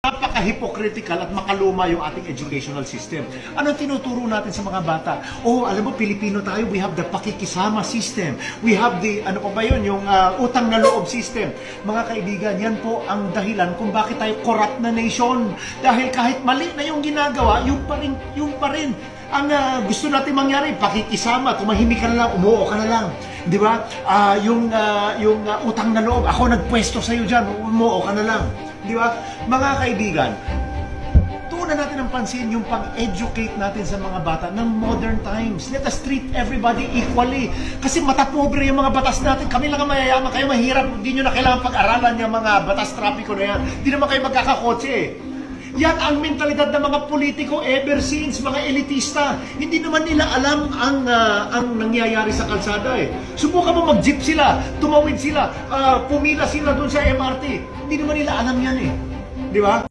Napaka-hypocritical at makaluma yung ating educational system. Anong tinuturo natin sa mga bata? Oh, alam mo, Pilipino tayo, we have the pakikisama system. We have the, ano pa ba yun, yung utang na loob system. Mga kaibigan, yan po ang dahilan kung bakit tayo corrupt na nation. Dahil kahit mali na yung ginagawa, yung pa rin. Ang gusto natin mangyari, pakikisama, tumahimik ka na lang, umuo ka na lang. Di ba? Yung utang na loob, ako nagpwesto sa'yo dyan, umuo ka na lang. Di ba? Mga kaibigan, tuunan natin ang pansin yung pag-educate natin sa mga bata ng modern times. Let us treat everybody equally. Kasi matapobre yung mga batas natin. Kami lang ang mayayaman, kayo mahirap. Hindi nyo na kailangan pag-aralan yung mga batas trapiko na yan. Hindi naman kayo magkakakotse eh. Yan ang mentalidad ng mga politiko ever since, mga elitista. Hindi naman nila alam ang nangyayari sa kalsada eh. Subukan mo mag-jeep sila, tumawid sila, pumila sila doon sa MRT. Hindi naman nila alam yan eh. Di ba?